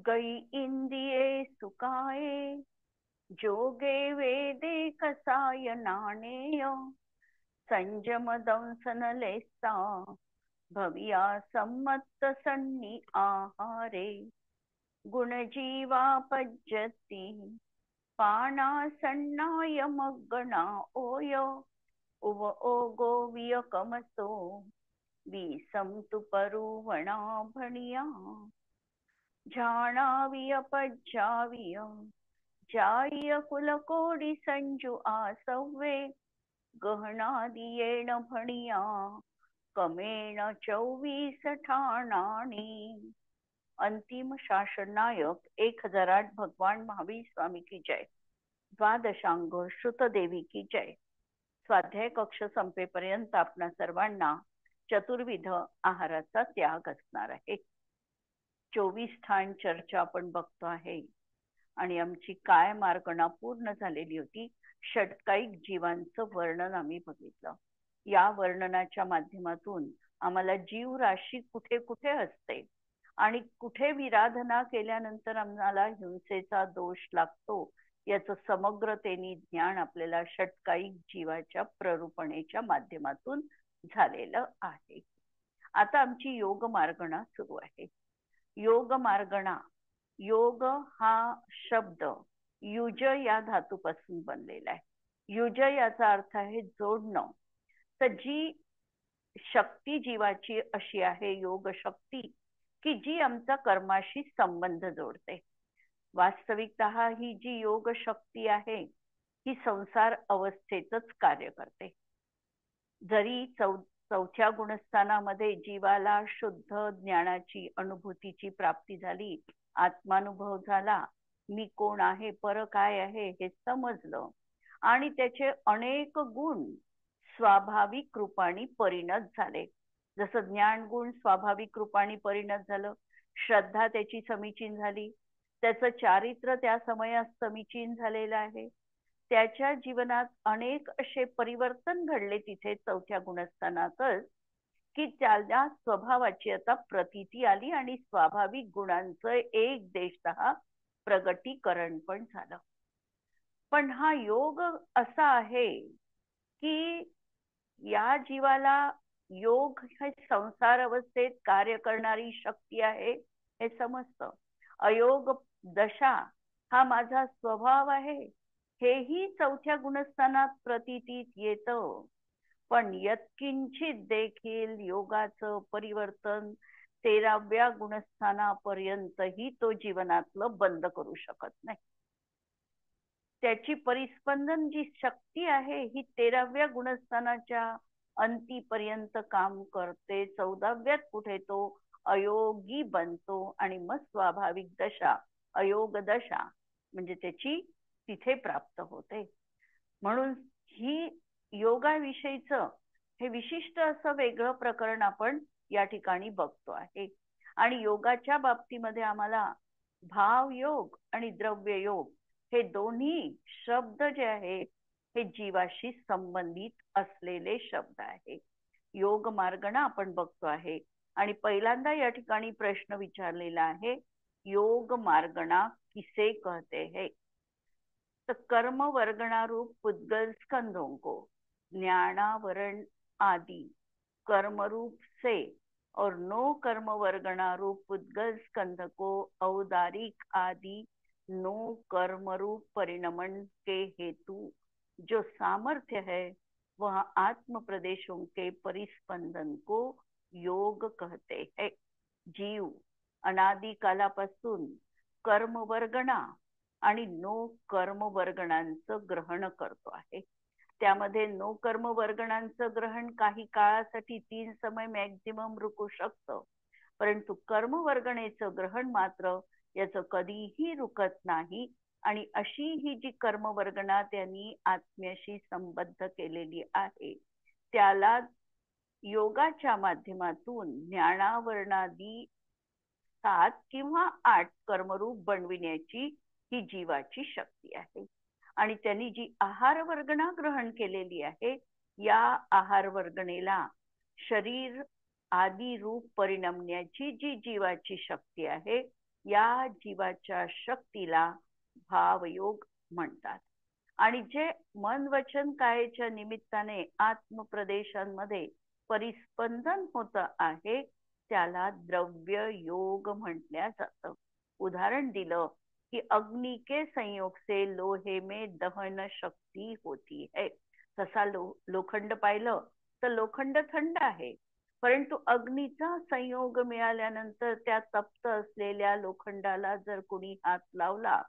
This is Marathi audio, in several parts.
गई इंदिये सुकाये, जोगे वेदे कसाय नाणेय, संजम दंसन लेसा, भविया सम्मत सन्नी आहारे, गुणजीवा पज्जती, पाना सन्नाय मग्गणा ओय, उव ओगो वियकमसो, विसंतु परुवणा भणिया, झाणाविय पज्जाविय, जाय कुलकोडी संजू आसव्वे, गहनादियेण भणिया, कमेण 24 ठाणाणी. अंतिम शासन नायक 1008 भगवान महावीर स्वामी की जय. द्वादशांग श्रुतदेवी की जय. स्वाध्याय कक्ष संपेपर्यंत आपणा सर्वांना चतुर्विध आहाराचा त्याग असणार आहे. 24 ठाण चर्चा आपण बघतो आहे आणि आमची काय मार्गणा पूर्ण झालेली होती. षटकाईक जीवांचं वर्णन आम्ही बघितलं. या वर्णनाच्या माध्यमातून आम्हाला जीवराशी कुठे कुठे असते आणि कुठे विराधना केल्यानंतर आम्हाला हिंसेचा दोष लागतो याचं समग्रतेने ज्ञान आपल्याला षटकाईक जीवाच्या प्ररूपणेच्या माध्यमातून झालेलं आहे. आता आमची योग मार्गणा सुरू आहे. योग मार्गणा, योग हा शब्द युज या धातूपासून बनलेला आहे. युज याचा अर्थ आहे जोडणं. तर जी शक्ती जीवाची अशी आहे योग शक्ती की जी आमचा कर्माशी संबंध जोडते. वास्तविकतः ही जी योग शक्ती आहे ही संसार अवस्थेतच कार्य करते. जरी चौथ्या गुणस्थानामध्ये जीवाला शुद्ध ज्ञानाची अनुभूतीची प्राप्ती झाली, आत्मानुभव झाला, मी कोण आहे, पर काय आहे हे समजलं आणि त्याचे अनेक गुण स्वाभाविक रूपाने परिणत झाले. जसं ज्ञान गुण स्वाभाविक रूपाने परिणत झालं, श्रद्धा त्याची समीचीन झाली, त्याचं चारित्र्य त्या समयात समीचीन झालेलं आहे, त्याच्या जीवनात अनेक असे परिवर्तन घडले तिथे चौथ्या गुणस्थानातच की त्याला स्वभावाची आता प्रतीती आली आणि स्वाभाविक गुणांचं एक देशतः प्रगटीकरण पण झालं. पण हा योग असा आहे की या जीवाला योग हे संसार अवस्थेत कार्य करणारी शक्ती आहे हे समजतं. अयोग दशा हा माझा स्वभाव आहे हेही चौथ्या गुणस्थानात प्रतीतीत येतं. पण यत्किंचित देखील योगाचं परिवर्तन 13व्या गुणस्थानापर्यंतही तो जीवनातलं बंद करू शकत नाही. त्याची परिस्पंदन जी शक्ती आहे ही 13व्या गुणस्थानाच्या अंतीपर्यंत काम करते. 14व्यात कुठे तो अयोगी बनतो आणि मग स्वाभाविक दशा, अयोग दशा म्हणजे त्याची तिथे प्राप्त होते. म्हणून ही योगाविषयीचं हे विशिष्ट असं वेगळं प्रकरण आपण या ठिकाणी बघतो आहे. आणि योगाच्या बाबतीमध्ये आम्हाला भाव योग आणि द्रव्य योग हे दोन्ही शब्द जे आहे हे जीवाशी संबंधित असलेले शब्द आहे. योग मार्गणा आपण बघतो आहे आणि पहिल्यांदा या ठिकाणी प्रश्न विचारलेला आहे, योग मार्गणा किसे कहते हैं? तो कर्म वर्गणा रूप पुद्गल स्कंदों को ज्ञानावरण आदि कर्म रूप से और नो कर्म वर्गणा रूप पुद्गल स्कंद को औदारिक आदि नो कर्म रूप परिणमन के हेतु जो सामर्थ्य है वह आत्म प्रदेशों के परिस्पंदन को योग कहते हैं. जीव अनादि कालापासून कर्म वर्गणा आणि नो कर्म वर्गणांचं ग्रहण करतो आहे. त्यामध्ये नो कर्म वर्गणांचं ग्रहण काही काळासाठी 3 समय मॅक्झिमम रुकू शकतं, परंतु कर्म वर्गणेचं ग्रहण मात्र याचं कधीही रुकत नाही. आणि अशी ही जी कर्म वर्गणा त्यांनी आत्म्याशी संबद्ध केलेली आहे त्याला योगाच्या माध्यमातून ज्ञानावरणादी 7 किंवा 8 कर्मरूप बनविण्याची ही जीवाची शक्ती आहे. आणि त्यांनी जी आहार वर्गणा ग्रहण केलेली आहे या आहार वर्गणेला शरीर आदि रूप परिणमण्याची जी जीवाची शक्ती आहे या जीवाच्या शक्तीला भावयोग म्हणतात. आणि जे मन वचन कायेच्या निमित्ताने आत्मप्रदेशांमध्ये परिस्पंदन होत आहे त्याला द्रव्य योग म्हटल्या जातं. उदाहरण दिलं कि अग्नि के संयोग से लोहे में दहन शक्ती होती है. तसा लोखंड पाहिलं तर लोखंड थंड आहे, परंतु अग्नीचा संयोग मिळाल्यानंतर त्या तप्त असलेल्या लोखंडाला जर कोणी हात लावला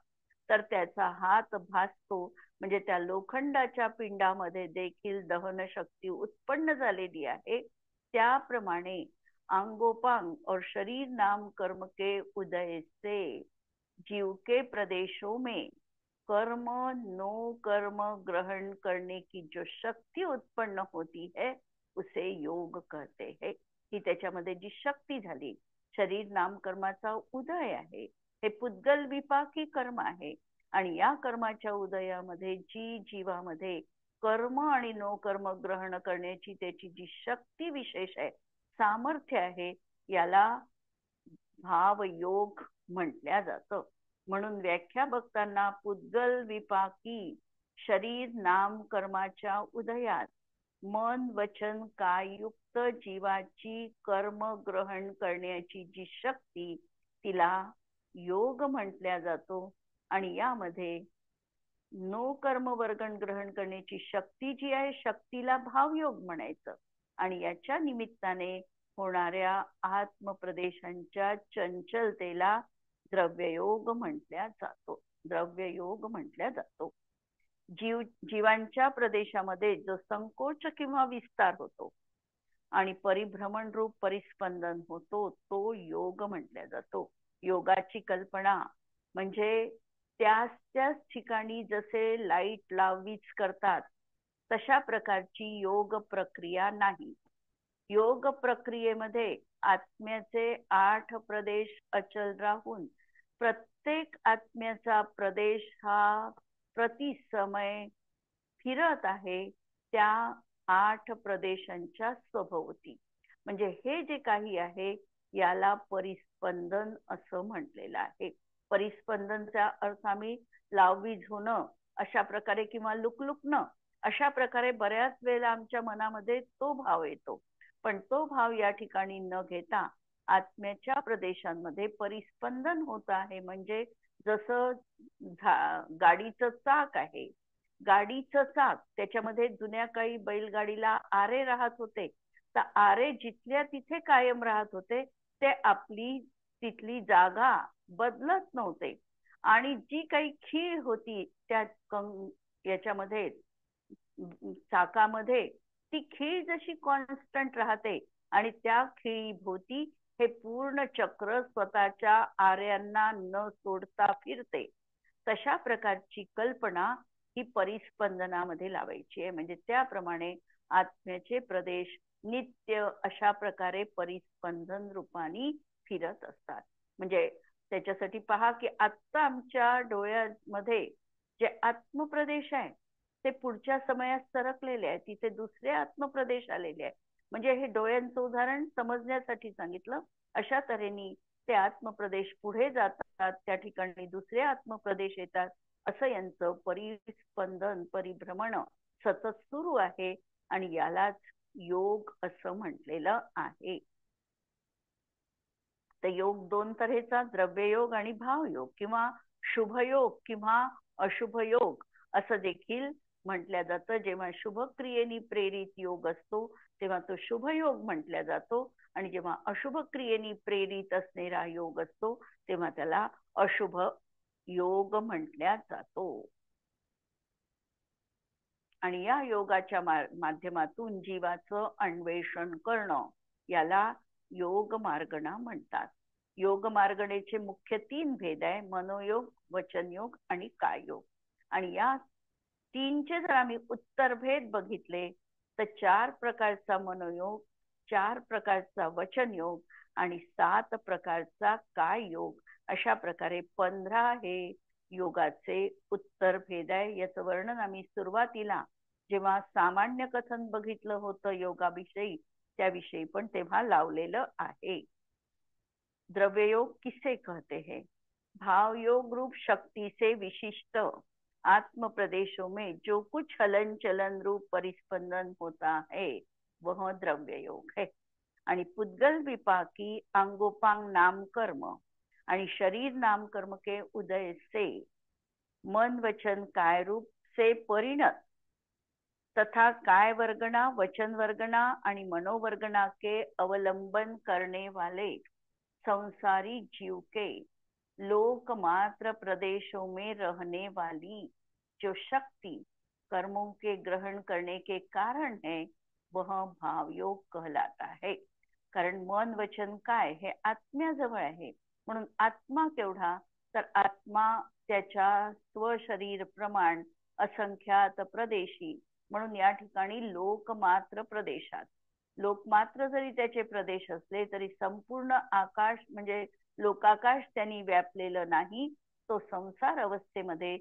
तर त्याचा हात भासतो. म्हणजे त्या लोखंडाच्या पिंडामध्ये देखील दहन शक्ती उत्पन्न झालेली आहे. त्याप्रमाणे अंगोपांग और शरीर नाम कर्म के उदय से जीव के प्रदेशों में कर्म नो कर्म ग्रहण करने की जो शक्ती उत्पन्न होती है उसे योग कहते हैं. ही त्याच्यामध्ये जी शक्ती झाली, शरीर नाम कर्माचा उदय आहे, हे पुद्गल विपाकी कर्म आहे. आणि या कर्माच्या उदयामध्ये जी जीवामध्ये कर्म आणि नो कर्म ग्रहण करण्याची त्याची जी शक्ती विशेष आहे, सामर्थ्य आहे, याला भावयोग म्हटल्या जातं. म्हणून व्याख्या बघताना पुद्गल विपाकी शरीर नाम कर्माच्या उदयात मन वचन कायुक्त जीवाची कर्म ग्रहण करण्याची जी शक्ती तिला योग म्हटल्या जातो. आणि यामध्ये नो कर्म वर्गण ग्रहण करण्याची शक्ती जी आहे शक्तीला भावयोग म्हणायचं. आणि याच्या निमित्ताने होणाऱ्या आत्मप्रदेशांच्या चंचलतेला द्रव्ययोग म्हटल्या जातो. द्रव्ययोग म्हटल्या जातो. जीवांच्या प्रदेशामध्ये जो संकोच किंवा विस्तार होतो आणि परिभ्रमण रूप परिस्पंदन होतो तो योग म्हटल्या जातो. योगाची कल्पना म्हणजे त्याच ठिकाणी जसे लाईट लावीच करतात तशा प्रकारची योग प्रक्रिया नाही. योग प्रक्रियेमध्ये आत्म्याचे 8 प्रदेश अचल राहून प्रत्येक आत्म्याचा प्रदेश हा प्रतिसमय फिरत आहे त्या 8 प्रदेशांच्या सभोवती. म्हणजे हे जे काही आहे याला परिस्पंदन असं म्हटलेलं आहे. परिस्पंदनचा अर्थ आम्ही लाववीज होणं अशा प्रकारे किंवा लुकलुकणं अशा प्रकारे बऱ्याच वेळेला आमच्या मनामध्ये तो भाव येतो. पण तो भाव या ठिकाणी न घेता आत्म्याच्या प्रदेशांमध्ये परिस्पंदन होत आहे. म्हणजे जसं गाडीचं चाक आहे, गाडीचं चाक त्याच्यामध्ये जुन्या काही बैलगाडीला आरे राहत होते, तर आरे जिथल्या तिथे कायम राहत होते, ते आपली तिथली जागा बदलत नव्हते. आणि जी काही खीळ होती त्या याच्यामध्ये चाकामध्ये ती खीळ जशी कॉन्स्टंट राहते आणि त्या खिळीभोवती हे पूर्ण चक्र स्वतःच्या आर्यांना न सोडता फिरते, तशा प्रकारची कल्पना ही परिस्पंदनामध्ये लावायची आहे. म्हणजे त्याप्रमाणे आत्म्याचे प्रदेश नित्य अशा प्रकारे परिस्पंदन रूपाने फिरत असतात. म्हणजे त्याच्यासाठी पहा की आत्ता आमच्या डोळ्यामध्ये जे आत्मप्रदेश आहे ते पुढच्या समयात सरकलेले आहे, तिथे दुसरे आत्मप्रदेश आलेले आहे. म्हणजे हे डोळ्यांचं उदाहरण समजण्यासाठी सांगितलं. अशा तऱ्हेने ते आत्मप्रदेश पुढे जातात, त्या ठिकाणी दुसरे आत्मप्रदेश येतात. असं यांचं परिस्पंदन परिभ्रमण सतत सुरू आहे आणि यालाच योग असं म्हटलेलं आहे. तर योग 2 तऱ्हेचा, द्रव्ययोग आणि भावयोग किंवा शुभयोग किंवा अशुभ योग असं देखील म्हटल्या जातं. जेव्हा शुभ क्रियेने प्रेरित योग असतो तेव्हा तो शुभयोग म्हटल्या जातो आणि जेव्हा अशुभ क्रियेने प्रेरित असणारा योग असतो तेव्हा त्याला अशुभ योग म्हटल्या जातो. आणि या योगाच्या माध्यमातून जीवाचं अन्वेषण करणं याला योग मार्गणा म्हणतात. योग मार्गणेचे मुख्य 3 भेद आहे, मनोयोग, वचनयोग आणि काययोग. आणि या 3चे जर आम्ही उत्तर भेद बघितले तर 4 प्रकारचा मनोयोग, 4 प्रकारचा वचनयोग आणि 7 प्रकारचा काययोग अशा प्रकारे 15 हे योगाचे उत्तर भेद आहे. याचं वर्णन आम्ही सुरुवातीला जेव्हा सामान्य कथन बघितलं होतं योगाविषयी त्याविषयी पण तेव्हा लावलेलं आहे. द्रव्य योग किसे कहते हैं? भाव योग रूप शक्ति से विशिष्ट आत्म प्रदेशों में जो कुछ हलन चलन रूप परिस्पंदन होता है वह द्रव्य योग है. आणि पुद्गल विपाकी अंगोपांग नाम कर्म आणि शरीर नाम कर्म के उदय से मन वचन काय रूप से परिणत तथा काय वर्गना वचन वर्गना आणि मनोवर्गना के अवलंबन करने वाले संसारी जीव के लोक मात्र प्रदेशों में रहने वाली जो शक्ति कर्मों के ग्रहण करने के कारण है वह भाव योग कहलाता है. कारण मन वचन काय हे आत्म्याजवळ आहे. म्हणून आत्मा केवढा तर आत्मा त्याच्या स्वशरीर प्रमाण असंख्यात प्रदेशी. म्हणून या ठिकाणी लोकमात्र प्रदेशात लोकमात्र जरी त्याचे प्रदेश असले तरी संपूर्ण आकाश म्हणजे लोकाकाश त्यांनी व्यापलेलं नाही. तो संसार अवस्थेमध्ये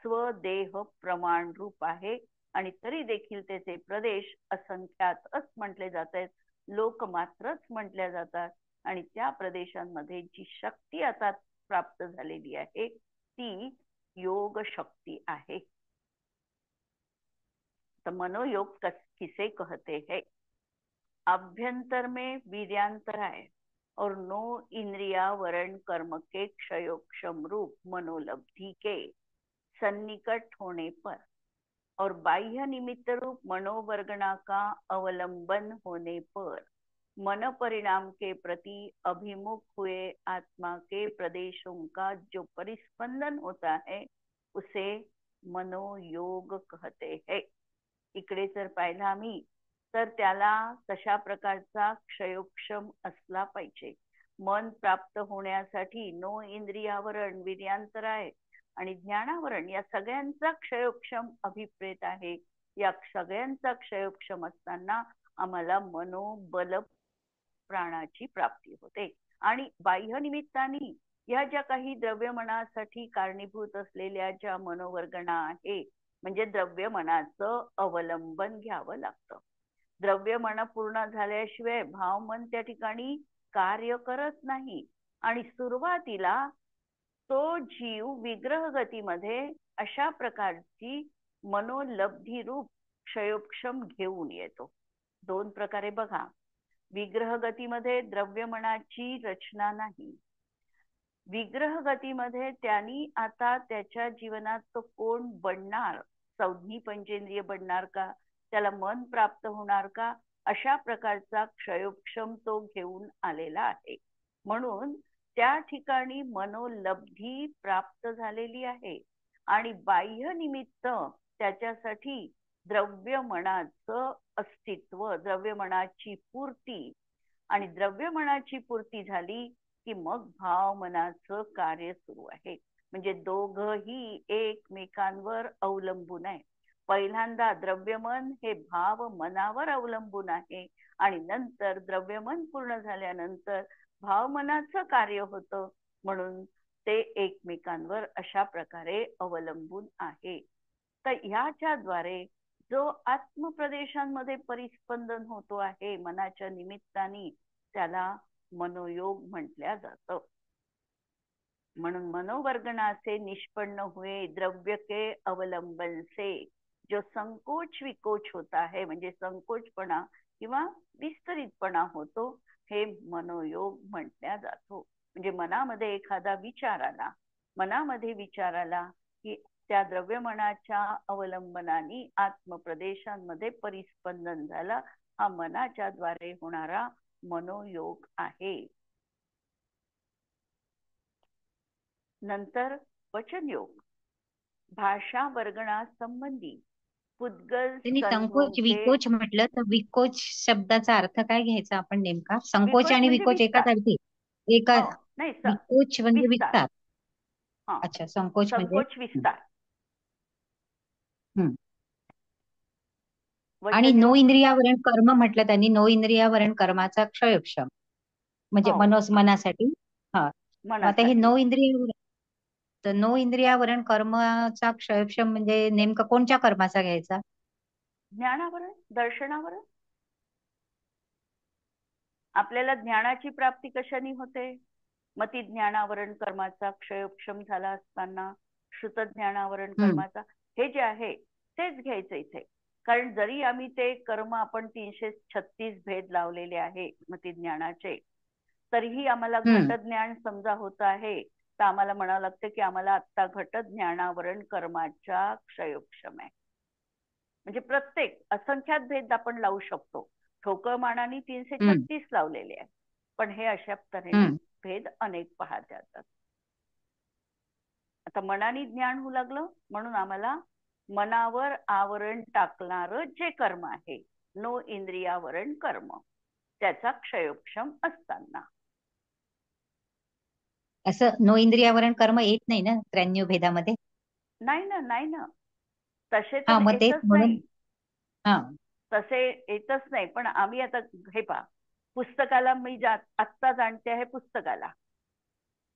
स्वदेह प्रमाण रूप आहे आणि तरी देखील त्याचे प्रदेश असंख्यातच म्हटले जात आहेत, लोकमात्रच म्हटल्या जातात. आणि त्या प्रदेशांमध्ये जी शक्ती आता प्राप्त झालेली आहे ती योग शक्ति आहे. तो मनोयोग किसे कहते हैं? अभ्यंतर में वीर्यांतराय और 9 इंद्रिया वरण कर्म के क्षयोक्षम रूप मनोलब्धि के सन्निकट होने पर और बाह्य निमित्त रूप मनोवर्गना का अवलंबन होने पर मन परिणाम के प्रति अभिमुख हुए आत्मा के प्रदेशों का जो परिस्पंदन होता है उसे मनोयोग कहते हैं. इकडे जर पाहिलं आम्ही तर त्याला तशा प्रकारचा क्षयोक्षम असला पाहिजे. मन प्राप्त होण्यासाठी 9 इंद्रियावरण वीर्यांतराय आणि ज्ञानावरण या सगळ्यांचा क्षयोक्षम अभिप्रेत आहे. या सगळ्यांचा क्षयोक्षम असताना आम्हाला मनोबल प्राणाची प्राप्ती होते. आणि बाह्य निमित्ताने या ज्या काही द्रव्यमनासाठी कारणीभूत असलेल्या ज्या मनोवर्गणा आहे म्हणजे द्रव्यमनाचं अवलंबन घ्यावं लागतं. द्रव्यमन पूर्ण झाल्याशिवाय भावमन त्या ठिकाणी कार्य करत नाही. आणि सुरुवातीला तो जीव विग्रह गतीमध्ये अशा प्रकारची मनोलब्धी रूप क्षयोक्षम घेऊन येतो. 2 प्रकारे बघा. विग्रह गतीमध्ये द्रव्यमनाची रचना नाही. विग्रह गतीमध्ये त्यांनी आता त्याच्या जीवनात तो कोण बनणार, संज्ञी पंचेंद्रिय बनणार का, त्याला मन प्राप्त होणार का, अशा प्रकारचा क्षयोक्षम तो घेऊन आलेला आहे. म्हणून त्या ठिकाणी मनोलब्धी प्राप्त झालेली आहे. आणि बाह्य निमित्त त्याच्यासाठी द्रव्यमनाचं अस्तित्व, द्रव्यमनाची पूर्ती. आणि द्रव्यमनाची पूर्ती झाली की मग भावमनाचं कार्य सुरू आहे. म्हणजे दोघही एकमेकांवर अवलंबून आहे. पहिल्यांदा द्रव्यमन हे भाव मनावर अवलंबून आहे आणि नंतर द्रव्यमन पूर्ण झाल्यानंतर भावमनाचं कार्य होतं. म्हणून ते एकमेकांवर अशा प्रकारे अवलंबून आहे. तर ह्याच्या द्वारे जो आत्मप्रदेशांमध्ये परिस्पंदन होतो आहे मनाच्या निमित्ताने त्याला मनोयोग म्हटल्या जातं. म्हणून मनोवर्गना से निष्पन्न हुए द्रव्य के अवलंबन से जो संकोच विकोच होता है म्हणजे संकोचपणा किंवा विस्तरितपणा होतो हे मनोयोग म्हटल्या जातो. म्हणजे मनामध्ये एखादा विचार आला की त्या द्रव्यमनाच्या अवलंबनाने आत्मप्रदेशांमध्ये परिस्पंदन झाला. हा मनाच्या द्वारे होणारा मनोयोग आहे. नंतर वचनयोग भाषा वर्गणा संबंधी पुद्गल त्यांनी समूह संकोच के विकोच म्हटलं तर विकोच शब्दाचा अर्थ काय घ्यायचा आपण नेमका? संकोच विकोच आणि म्हणजे विकोच एकाच विस्तार. अर्थी एका हो नाही विकोच म्हणजे विस्तार. विस्तार. हा अच्छा, संकोच म्हणजे संकोच विस्तार. हम्म. आणि नो वचनयोग इंद्रियावरण कर्म म्हटलं त्यांनी नो इंद्रियावरण कर्माचा क्षयोक्षम म्हणजे हो मनासाठी. हा मग आता हे मनासाठी नो इंद्रियावरण तर नो इंद्रियावरण कर्माचा क्षयोक्षम म्हणजे नेमका कोणत्या कर्माचा घ्यायचा? ज्ञानावरण दर्शनावरण. आपल्याला ज्ञानाची प्राप्ती कशाने होते? मती ज्ञानावरण कर्माचा क्षयोपशम झाला असताना श्रुत ज्ञानावरण हम्म कर्माचा हे जे आहे तेच घ्यायचं इथे. कारण जरी आम्ही ते कर्म आपण 336 भेद लावलेले आहे मती ज्ञानाचे, तरीही आम्हाला हम्म घटज्ञान समजा होत आहे, तर आम्हाला म्हणावं लागतं की आम्हाला आत्ता घटज्ञानावरण कर्माच्या क्षयोपशम आहे. म्हणजे प्रत्येक असंख्यात भेद आपण लावू शकतो. ठोकळ मानाने 336 लावलेले आहे, पण हे अशा तऱ्हेने हम्म भेद अनेक पाहता येतात. आता मनाने ज्ञान होऊ लागलं म्हणून आम्हाला मनावर आवरण टाकणारं जे कर्म आहे, नो इंद्रियावरण कर्म, त्याचा क्षयोपशम असताना. असं नो इंद्रियावरण कर्म येत नाही ना 93 भेदामध्ये? नाही ना, नाही ना, तसे हा तर मग तेच येतच म्हणून. नाही. हा. तसे येतच नाही. पण आम्ही आता हे पहा, पुस्तकाला मी आत्ता जाणते आहे पुस्तकाला,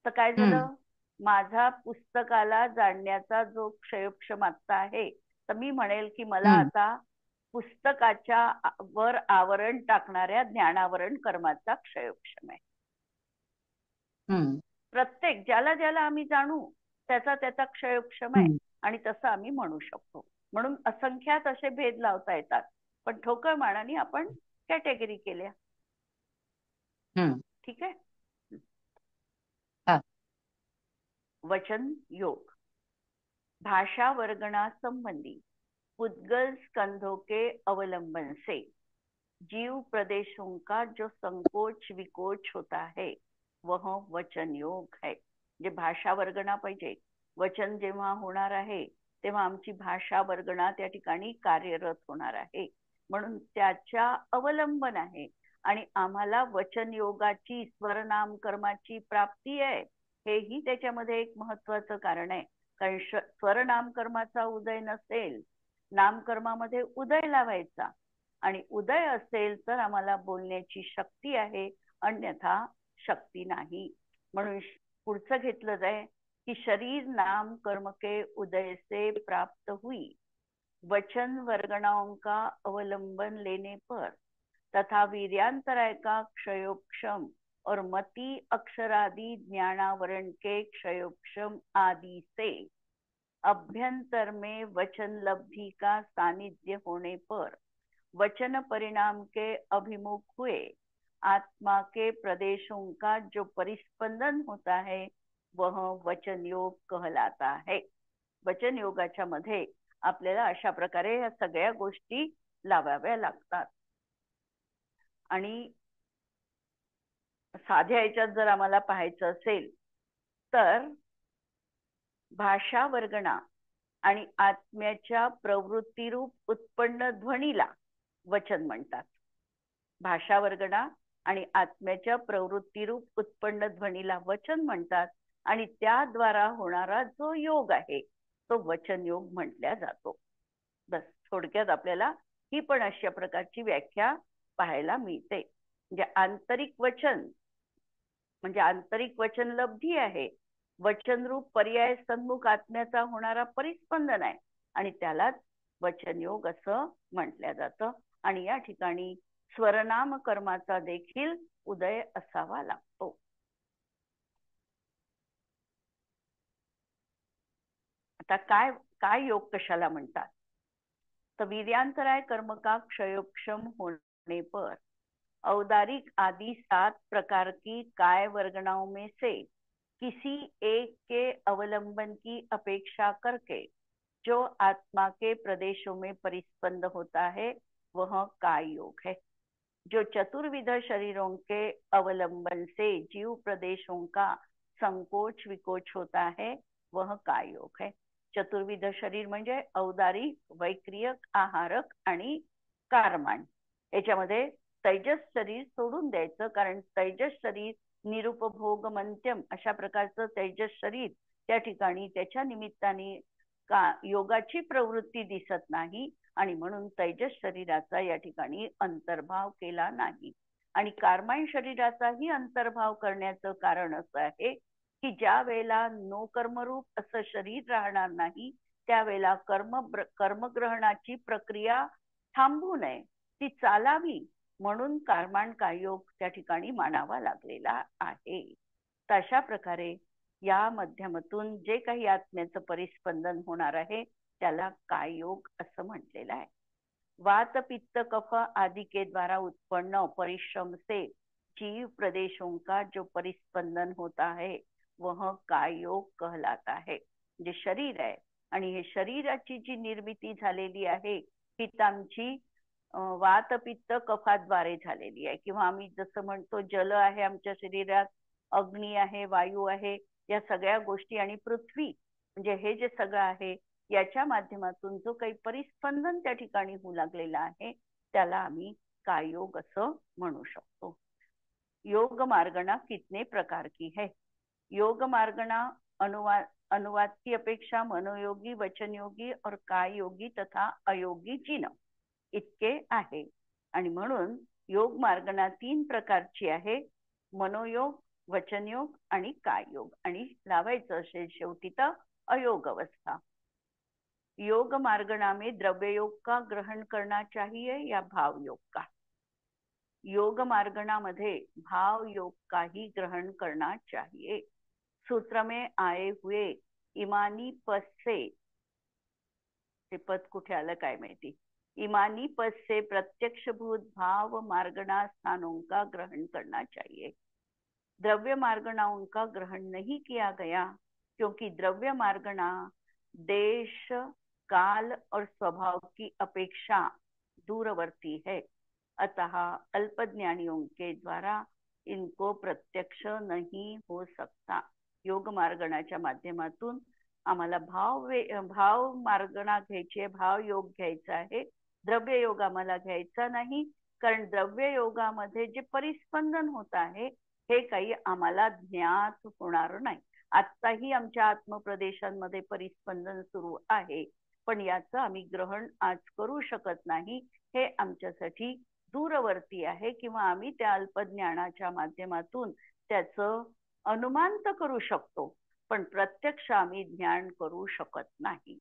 तर काय हम्म झालं, माझा पुस्तकाला जाणण्याचा जो क्षयोपशम आत्ता आहे, तर मी म्हणेल की मला हम्म आता पुस्तकाच्या वर आवरण टाकणाऱ्या ज्ञानावरण कर्माचा क्षयोपशम आहे. हम्म प्रत्येक ज्याला ज्याला आम्ही जाणू त्याचा त्याचा क्षयोपशम आहे, हम्म आणि तसं आम्ही म्हणू शकतो. म्हणून असंख्यात असे भेद लावता येतात, पण ठोकळ मानाने आपण कॅटेगरी केल्या. हम्म ठीक आहे. हा. वचन योग भाषा वर्गणा संबंधी पुद्गल स्कंधों के अवलंबन से जीव प्रदेशों का जो संकोच विकोच होता है वह वचन योग है. जे भाषा वर्गणा पाहिजे, वचन जेव्हा होणार आहे तेव्हा आमची भाषा वर्गणा त्या ठिकाणी कार्यरत होणार आहे, म्हणून त्याच्या अवलंबन आहे. आणि आम्हाला वचन योगाची स्वरनाम कर्माची प्राप्ती आहे, हेही त्याच्यामध्ये एक महत्वाचं कारण आहे. कारण स्वरनाम कर्माचा उदय नसेल, नामकर्मामध्ये उदय लावायचा, आणि उदय असेल तर आम्हाला बोलण्याची शक्ती आहे, अन्यथा शक्ती नाही. म्हणून पुढचं घेतलं जाय कि शरीर नाम कर्म के उदय से प्राप्त हुई वचन वर्गणाओं का अवलंबन लेने पर तथा वीर्यांतराय का क्षयोपशम और मति अक्षरादि ज्ञानावरण के क्षयोपशम आदि से अभ्यंतर में वचन लब्धि का सानिध्य होने पर वचन परिणाम के अभिमुख हुए आत्मा के प्रदेशों का जो परिस्पंदन होता है वह वचन योग कहलाता है. वचन योगाच्या मध्ये आपल्याला अशा प्रकारे या सगळ्या गोष्टी लावाव्या लागतात. आणि साध्या याच्यात जर आम्हाला पाहायचं असेल तर भाषा वर्गणा आणि आत्म्याच्या प्रवृत्तीरूप उत्पन्न ध्वनीला वचन म्हणतात. भाषा वर्गणा आणि आत्म्याच्या प्रवृत्तीरूप उत्पन्न ध्वनीला वचन म्हणतात, आणि त्याद्वारा होणारा जो योग आहे तो वचन योग म्हटला जातो. बस थोडक्यात आपल्याला ही पण अशा प्रकारची व्याख्या पाहायला मिळते. म्हणजे आंतरिक वचन म्हणजे आंतरिक वचन लब्धी आहे, वचनरूप पर्याय सन्मुख आत्म्याचा होणारा परिस्पंदन आहे, आणि त्यालाच वचन योग असं म्हटलं जातं. आणि या ठिकाणी स्वरनाम कर्माचा देखील उदय असावा लागतो. आता काय काय योग कशाला म्हणतात, तर वीर्यांतराय कर्म का क्षयोपशम होने पर औदारिक आदि 7 प्रकार की काय वर्गणाओं में से किसी एक के अवलंबन की अपेक्षा करके जो आत्मा के प्रदेशों में परिस्पंद होता है वह काय योग है. जो चतुर्विध शरीरों के अवलंबन से जीव प्रदेशों का संकोच विकोच होता है वह काय योग है. चतुर्विध शरीर म्हणजे औदारिक, वैक्रियक, आहारक आणि कारमान. याच्यामध्ये तैजस शरीर सोडून द्यायचं, कारण तैजस शरीर निरुपभोग मंत्यम अशा प्रकारचं तैजस शरीर त्या ठिकाणी त्याच्या निमित्ताने का योगाची प्रवृत्ती दिसत नाही, आणि म्हणून तैजस शरीराचा या ठिकाणी अंतर्भाव केला नाही. आणि कार्मायन शरीराचाही अंतर्भाव करण्याचं कारण असं आहे की ज्या वेळेला नो कर्मरूप असं शरीर राहणार नाही त्यावेळेला कर्मग्रहणाची प्रक्रिया थांबू नये, ती चालावी, म्हणून कर्माण कायोग त्या ठिकाणी मानावा लागलेला आहे. तशा प्रकारे या माध्यमातून जे काही आत्म्याचं परिस्पंदन होणार आहे त्याला काय योग असं म्हटलेलं आहे. वात पित्त कफ आदि के द्वारा उत्पन्न परिश्रम से जीव प्रदेशों का जो परिस्पंदन होता है वह काय योग कहलाता है. जे शरीर आहे आणि हे शरीराची जी निर्मिती झालेली आहे ही आमची वात पित्त कफाद्वारे झालेली आहे. किंवा आम्ही जसं म्हणतो जल आहे आमच्या शरीरात, अग्नी आहे, वायू आहे, या सगळ्या गोष्टी आणि पृथ्वी म्हणजे हे जे सगळं आहे याच्या माध्यमातून जो काही परिस्पंदन त्या ठिकाणी होऊ लागलेला आहे त्याला आम्ही काय योग असं म्हणू शकतो. योग मार्गना कितने प्रकार की है. योग मार्गना अनुवाद की अपेक्षा मनोयोगी, वचन योगी और काय योगी तथा अयोगी जिन इतके आहे. आणि म्हणून योग मार्गना 3 प्रकारची आहे, मनोयोग, वचनयोग आणि काय योग. आणि लावायचं असेल शेवटी तर अयोग अवस्था. योग मार्गना में द्रव्य योग का ग्रहण करना चाहिए या भाव योग का. योग मार्गना मध्ये भाव योग का ही ग्रहण करना चाहिए. सूत्र में आए हुए इमानी पद से, ते पद कुठे आलं काय माहिती, इमानी पद से प्रत्यक्ष भूत भाव मार्गना स्थानों का ग्रहण करना चाहिए. द्रव्य मार्गणाओं का ग्रहण नहीं किया गया क्योंकि द्रव्य मार्गना देश, काल और स्वभाव की अपेक्षा दूरवर्ती है. अतः अल्पज्ञानियों के द्वारा इनको प्रत्यक्ष नहीं हो सकता. योग मार्गणाच्या माध्यमातून आम्हाला भाव मार्गणा घ्यायची, भाव योग घ्यायचा आहे. द्रव्य योग आम्हाला घ्यायचा नाही, कारण द्रव्य योगामध्ये जे परिस्पंदन होत आहे हे काही आम्हाला ज्ञात होणार नाही. आत्ताही आमच्या आत्मप्रदेशांमध्ये परिस्पंदन सुरू आहे, पण याचं आम्ही ग्रहण आज करू शकत नाही. हे आमच्यासाठी दूरवर्ती आहे किंवा आम्ही त्या अल्पज्ञानाच्या माध्यमातून त्याचं अनुमान तर करू शकतो, पण प्रत्यक्ष आम्ही ज्ञान करू शकत नाही.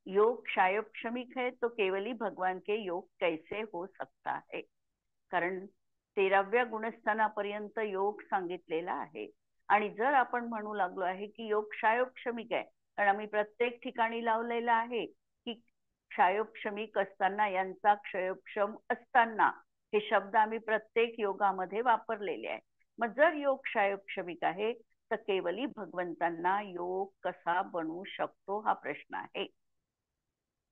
योग क्षायोक्षमिक है तो केवली भगवान के योग कैसे हो सकता है. कारण 13व्या गुणस्थानापर्यंत योग सांगितलेला आहे. आणि जर आपण म्हणू लागलो आहे की योग क्षायोक्षमिक आहे, कारण आम्ही प्रत्येक ठिकाणी लावलेला आहे की क्षायोक्षमिक असताना, यांचा क्षयोक्षम असताना, हे शब्द आम्ही प्रत्येक योगामध्ये वापरलेले आहे. मग जर योग क्षयोक्षमिक आहे तर केवली भगवंतांना योग कसा बनू शकतो हा प्रश्न आहे.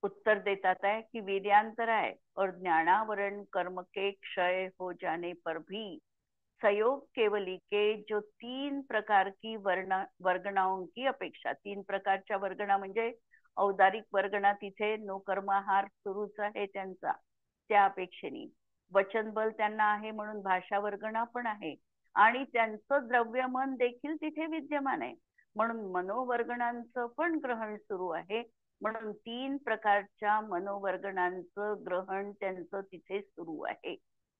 उत्तर देतात है कि वीर्यांतराय और ज्ञानावरण कर्म के क्षय हो जाने पर भी संयोग केवली के जो 3 प्रकार की वर्गणाओं की अपेक्षा, 3 प्रकारच्या वर्गणा म्हणजे औदारिक वर्गणा तिथे नो कर्माहार सुरूच आहे त्यांचा, त्या अपेक्षेने वचन बल त्यांना आहे म्हणून भाषा वर्गणा पण आहे आणि त्यांचं द्रव्य मन देखील तिथे विद्यमान आहे म्हणून मनोवर्गणांचं पण ग्रहण सुरू आहे. म्हणून 3 प्रकारच्या मनोवर्गणांचं ग्रहण त्यांचं तिथे सुरू आहे.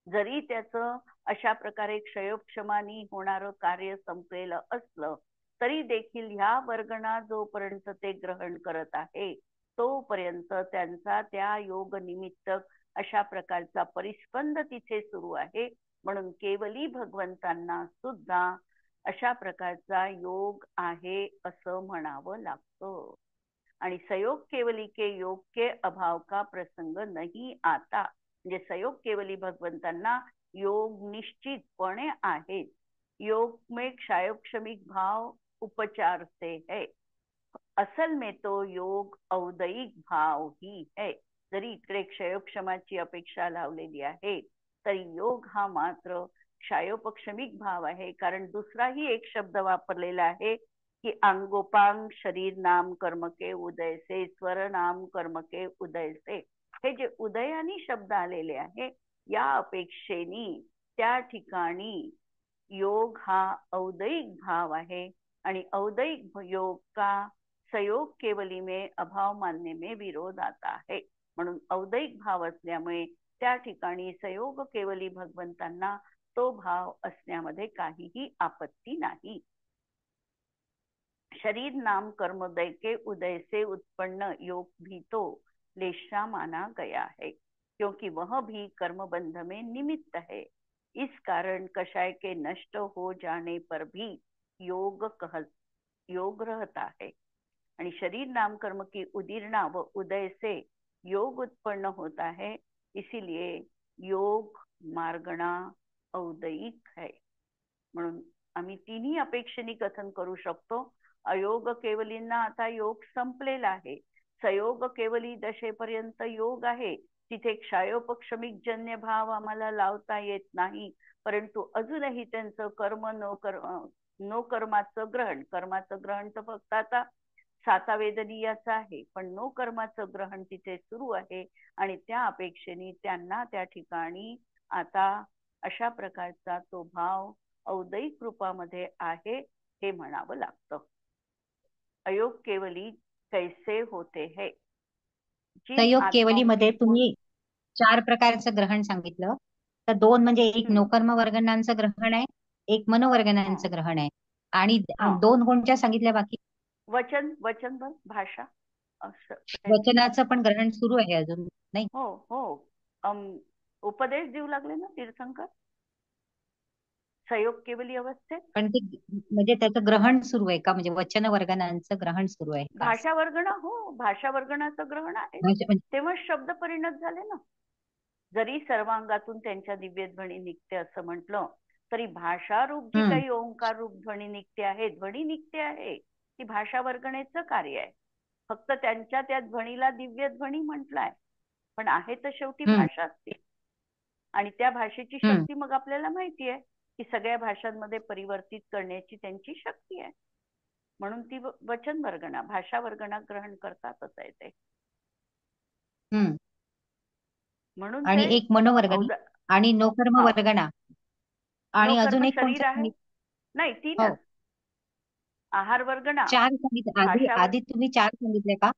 जरी त्याचं अशा प्रकारे क्षयोक्षमानी होणारं कार्य संपलेलं असलं तरी देखील ह्या वर्गणा जोपर्यंत ते ग्रहण करत आहे तोपर्यंत त्यांचा त्या योग निमित्त अशा प्रकारचा परिस्पंद तिथे सुरू आहे. म्हणून केवली भगवंतांना सुद्धा अशा प्रकारचा योग आहे असं म्हणावं लागतं. आणि संयोग केवली के योग के अभाव का प्रसंग नहीं आता. म्हणजे संयोग केवली भगवंतांना योग निश्चितपणे आहे. योग में क्षयोक्षमिक भाव उपचार से है, असल में तो योग औदयिक भाव ही है. जरी इकडे क्षयोक्षमाची अपेक्षा लावलेली आहे तरी योग हा मात्र क्षयोपक्षमिक भाव आहे. कारण दुसराही एक शब्द वापरलेला आहे कि अंगोपांग शरीर नाम कर्म के उदय से, स्वर नाम कर्म के उदय से. हे जे उदयानी शब्द आलेले आहे या अपेक्षेनी त्या ठिकाणी योग हा औदयिक भाव आहे आणि औदयिक योग का संयोग केवली में अभाव मानने में विरोध आता है. म्हणून औदयिक भाव असल्यामुळे त्या ठिकाणी संयोग केवली भगवंतांना तो भाव असण्यामध्ये काहीही आपत्ती नाही. शरीर नाम कर्मोदय के उदय से उत्पन्न योग भी तो लेशा माना गया है क्योंकि वह भी कर्म बंध में निमित्त है. इस कारण कषाय के नष्ट हो जाने पर भी योग रहता है। आणि शरीर नाम कर्म की उदीर्णा व उदय से योग उत्पन्न होता है, इसीलिए योग मार्गणा औदयिक है। म्हणून आम्ही तिन्ही अपेक्षेने कथन करू शकतो। अयोग केवलींना आता योग संपलेला आहे, सयोग केवली दशेपर्यंत योग आहे, तिथे क्षायोपक्षमिक जन्य भाव आम्हाला लावता येत नाही, परंतु अजूनही त्यांचं कर्म नो कर्माचं ग्रहण, कर्माचं ग्रहण तर फक्त आता सातावेदनीयाचं आहे, पण नो कर्माचं ग्रहण तिथे सुरू आहे आणि त्या अपेक्षेने त्यांना त्या ठिकाणी आता अशा प्रकारचा तो भाव औदयिक रूपामध्ये आहे हे म्हणावं लागतं। अयोग केवली कैसे होते है, संयोग केवलीमध्ये की तुम्ही 4 प्रकारचं ग्रहण सांगितलं, तर 2 म्हणजे एक नोकर्म वर्गणांचं ग्रहण आहे, एक मनोवर्गणांचं ग्रहण आहे, आणि 2 कोणत्या सांगितल्या बाकी? वचन भाषा वचनाचं पण ग्रहण सुरू आहे अजून, नाही? हो हो, उपदेश देऊ लागले ना तीर्थंकर संयोग केवली अवस्थेत। पण ते म्हणजे त्याचं ग्रहण सुरू आहे का, म्हणजे वचन वर्गणांचं ग्रहण सुरू आहे का? भाषा वर्गण, हो भाषा वर्गणाचं ग्रहण आहे, तेव्हा शब्द परिणत झाले ना। जरी सर्वांगातून त्यांच्या दिव्यध्वनी निघते असं म्हटलं तरी भाषा रूप जी काही ओंकार रूप ध्वनी निघते आहे, ध्वनी निघते आहे, ती भाषा वर्गणेचं कार्य आहे। फक्त त्यांच्या त्या ध्वनीला दिव्य ध्वनी म्हटलाय, पण आहे तर शेवटी भाषाच ती, आणि त्या भाषेची शक्ती मग आपल्याला माहिती आहे की सगळ्या भाषांमध्ये परिवर्तित करण्याची त्यांची शक्ती आहे, म्हणून ती वचन वर्गणा, भाषा वर्गणा ग्रहण करतातच आहे ते। म्हणून आणि ते एक मनोवर्गणा आणि नोकर्म वर्गणा, आणि अजून एक शरीर आहे, कोणतं? नाही तीनच, आहार वर्गणा 4 सांगितले आधी तुम्ही 4 सांगितले का?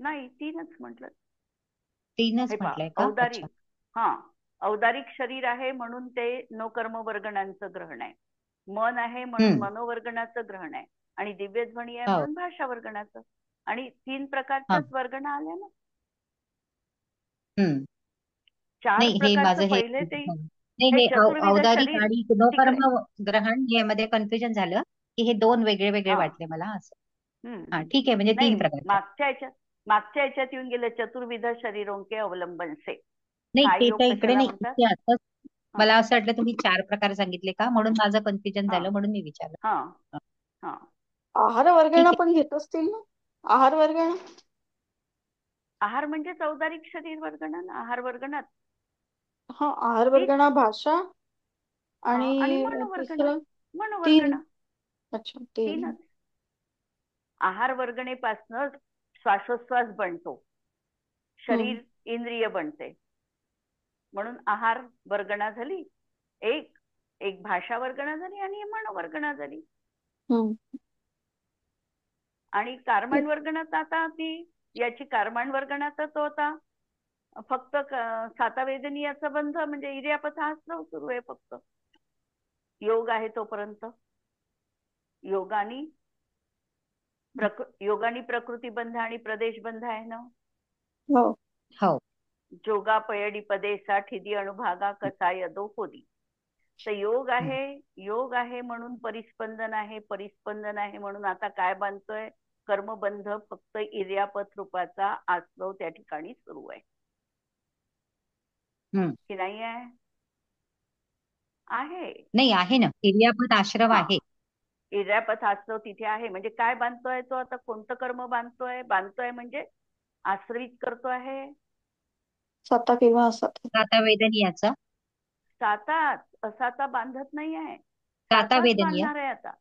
नाही तीनच म्हटलं, 3च म्हटलंय का? औदारिक, हा औदारिक शरीर आहे म्हणून ते नोकर्म वर्गणांचं ग्रहण आहे, मन आहे म्हणून मनोवर्गणाचं ग्रहण आहे, आणि दिव्यध्वनी आहे म्हणून भाषा वर्गणाचं, आणि 3 प्रकारच्याच वर्गणा आल्या ना। 4 प्रकारचं पहिले ते औदारिक आणि नोकर्म ग्रहण यामध्ये कन्फ्युजन झालं की हे 2 वेगळे वेगळे वाटले मला असं। ठीक आहे, म्हणजे 3 प्रकार मागच्या याच्यात येऊन गेलं चतुर्विध शरीरों के अवलंबन से, नाही ते तर इकडे नाही, इथे आताच मला असं वाटलं तुम्ही 4 प्रकार सांगितले का, म्हणून माझं कन्फ्युजन झालं, म्हणून मी विचारलं। आहार वर्गणा पण घेत असतील ना, आहार वर्गणा? आहार म्हणजे औदारिक शरीर वर्गणा ना, आहार वर्गणात। हा, आहार वर्गणा, भाषा आणि मनोवर्गणा, तीन। अच्छा, तीनच। आहार वर्गणेपासून श्वासोच्छ्वास बनतो, शरीर इंद्रिय बनते, म्हणून आहार वर्गणा झाली एक, एक भाषा वर्गणा झाली आणि मनोवर्गणा झाली। आणि कार्माण वर्गणात आता ती याची कार्माण वर्गणात तो आता फक्त सातावेदनीयाचा बंध म्हणजे इर्यापथ हा सुरू आहे, फक्त योग आहे तोपर्यंत। योगानी प्रकृती बंध आणि प्रदेश बंध आहे ना। हो, जोगा पयडी पदे साठिदी अणुभागा कसा यदो होदी, तर योग आहे म्हणून परिस्पंदन आहे, परिस्पंदन आहे म्हणून आता काय बांधतोय, कर्मबंध फक्त इर्यापथ रूपाचा आश्रव त्या ठिकाणी सुरू आहे की नाही आहे? नाही आहे ना, इर्यापथ आश्रव आहे, इर्यापथ आश्रव तिथे आहे, म्हणजे काय बांधतोय तो आता, कोणतं कर्म बांधतोय म्हणजे आश्रवित करतो आहे साता किंवा सातावेदनीयाचा। सातात असाता बांधत नाही आहे, साताच बांधणार आहे आता,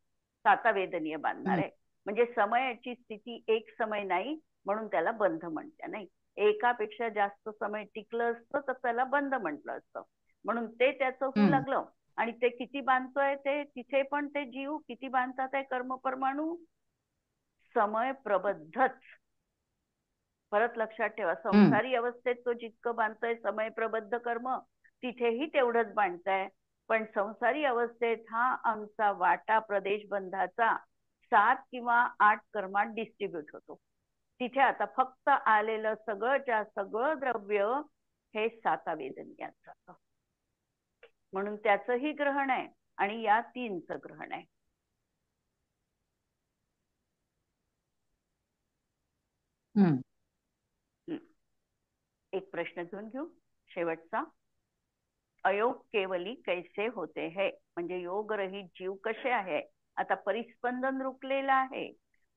सातावेदनीय बांधणार आहे, म्हणजे समयाची स्थिती एक समय नाही म्हणून त्याला बंध म्हणते, नाही एकापेक्षा जास्त समय टिकलं असतं तर त्याला बंध म्हटलं असतं, म्हणून ते त्याचं होऊ लागलं। आणि ते किती बांधतोय, ते तिथे पण ते जीव किती बांधतात आहे कर्म परमाणू, समय प्रबद्धच। परत लक्षात ठेवा, संसारी अवस्थेत तो जितकं बांधतोय समय प्रबद्ध कर्म, तिथेही तेवढंच बांधताय, पण संसारी अवस्थेत हा आमचा वाटा प्रदेश बंधाचा 7 किंवा 8 कर्मात डिस्ट्रीब्यूट होतो, तिथे आता फक्त आलेलं सगळं द्रव्य हे सातावेदनीयात जातं, म्हणून त्याचंही ग्रहण आहे आणि या 3चं ग्रहण आहे. एक प्रश्न घेऊन घेऊ शेवटचा. अयोग केवली कैसे होते है, म्हणजे योग रहित जीव कसे आहे. आता परिस्पंदन रुकलेलं आहे,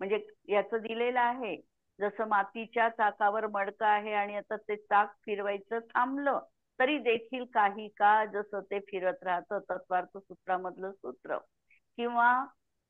म्हणजे याचं दिलेलं आहे जसं मातीच्या चाकावर मडकं आहे आणि आता ते चाक फिरवायचं थांबलं तरी देखील काही काळ जसं ते फिरत राहतं, तत्वार्थ सूत्रामधलं सूत्र. किंवा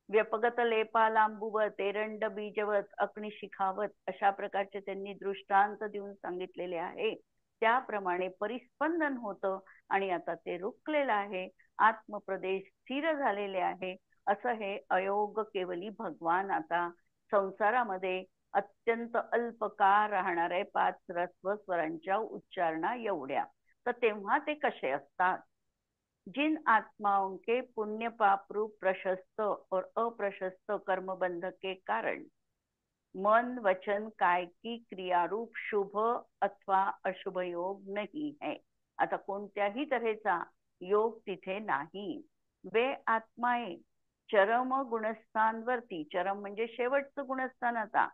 व्यपगत लेपा लांबुवत एरंड बीजवत अग्नि शिखावत अशा प्रकारचे त्यांनी दृष्टांत देऊन सांगितलेले आहे. त्याप्रमाणे परिस्पंदन होतं आणि आता ते रुकलेलं आहे, आत्मप्रदेश स्थिर झालेले आहे. असं हे अयोग केवली भगवान आता संसारामध्ये अत्यंत अल्प काळ राहणार आहे 5 ह्रस्व स्वरांच्या उच्चारणा एवढ्या. तर तेव्हा ते कसे असतात. जिन आत्माओं के पुण्य पाप रूप प्रशस्त और अप्रशस्त कर्मबंध के कारण मन वचन काय की क्रियारूप शुभ अथवा अशुभ योग नहीं है. आता कोणत्याही तऱ्हेचा योग तिथे नाही. वे आत्माए चरम गुणस्थानवरती, चरम म्हणजे शेवटचं गुणस्थान आता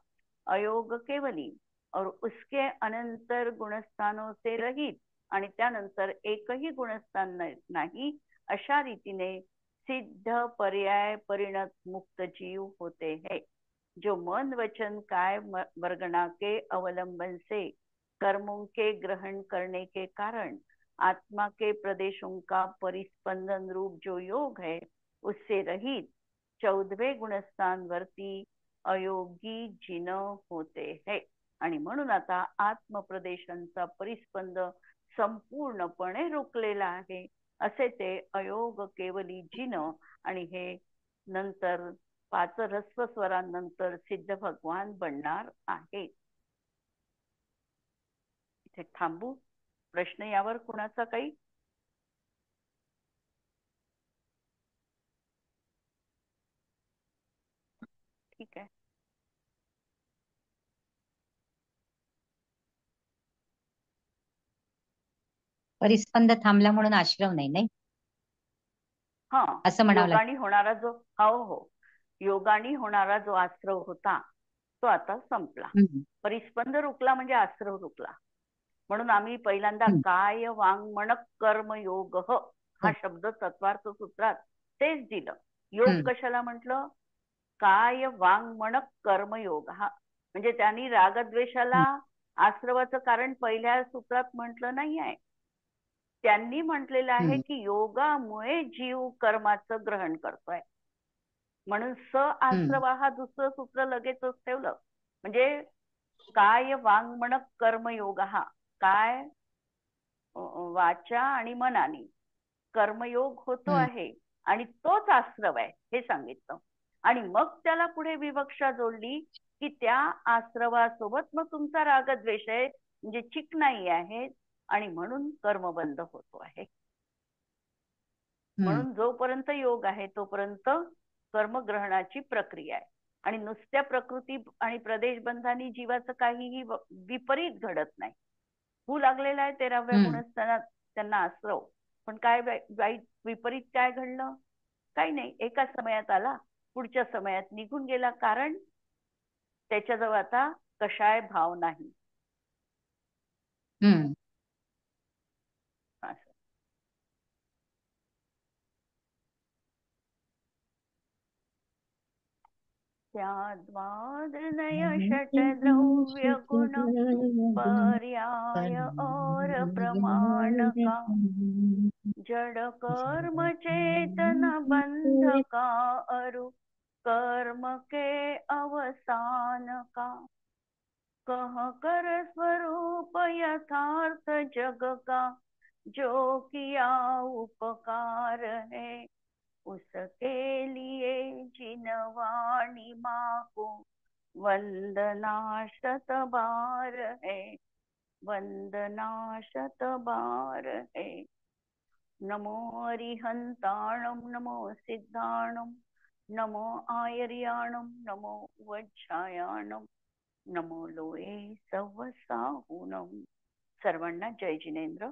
अयोग केवली, और उसके अनंतर गुणस्थानों से रहित, आणि त्यानंतर एकही गुणस्थान नाही अशा रीतीने सिद्ध पर्याय परिणत मुक्त जीव होते हैं. जो मन वचन काय वर्गणा के अवलंबन से कर्मों के ग्रहण करने के कारण आत्मा के प्रदेशों का परिस्पंदन रूप जो योग है उससे रहित 14वें गुणस्थान वरती अयोगी जिन होते हैं. आणि म्हणून आता आत्मप्रदेशांचा परिस्पंद संपूर्णपणे रोखलेला आहे असे ते अयोग केवली जिन. आणि हे नंतर 5 ह्रस्व स्वरांनंतर सिद्ध भगवान बनणार आहे. इथे थांबू. प्रश्न यावर कुणाचा काही. ठीक आहे. परिस्पंद थांबला म्हणून आश्रव नाही, नाही हा, असं म्हणावं लागेल. योगाने होणारा जो हो योगाने होणारा जो आश्रव होता तो आता संपला. परिस्पंद रुकला म्हणजे आश्रव रुकला. म्हणून आम्ही पहिल्यांदा काय वांग मनक कर्म योग हा शब्द तत्वार्थ सूत्रात तेच दिलं. योग कशाला म्हटलं. काय वांग मनक कर्म योग हा म्हणजे त्यांनी रागद्वेषाला आश्रवाचं कारण पहिल्या सूत्रात म्हटलं नाही आहे. त्यांनी म्हटलेलं आहे की योगामुळे जीव कर्माचं ग्रहण करतोय. म्हणून स आश्रवा हा दुसरं सूत्र लगेचच ठेवलं. म्हणजे काय वांग मनक कर्मयोग हा काय वाचा आणि मनाने कर्मयोग होतो आहे आणि तोच आश्रव आहे हे सांगितलं. आणि मग त्याला पुढे विवक्षा जोडली की त्या आश्रवासोबत मग तुमचा रागद्वेष आहे म्हणजे चिकनाई आहे आणि म्हणून कर्मबंध होतो आहे. म्हणून जोपर्यंत योग आहे तोपर्यंत कर्मग्रहणाची प्रक्रिया आहे. आणि नुसत्या प्रकृती आणि प्रदेश बंधानी जीवाचं काहीही विपरीत घडत नाही. भू लागलेला आहे 13व्या गुणस्थानात त्यांना आश्रव, पण काय वाईट विपरीत काय घडलं. काही नाही. एका समयात आला पुढच्या समयात निघून गेला. कारण त्याच्याजवळ आता कशाय भाव नाही. त्याद्वादनय षट द्रव्य गुण पर्याय और प्रमाण का जड़ कर्म चेतन बंध का अरु कर्म के अवसान का कह कर स्वरूप यथार्थ जग का जो किया उपकार है उसके लिए जिनवाणी माँ को वंदना शत बार है, वंदना शत बार है. नमो अरिहंताणम नमो सिद्धाणम नमो आयर्याणम नमो वज्रायाणम नमो लोये सवसाहुणम. सर्वांना जय जिनेंद्र.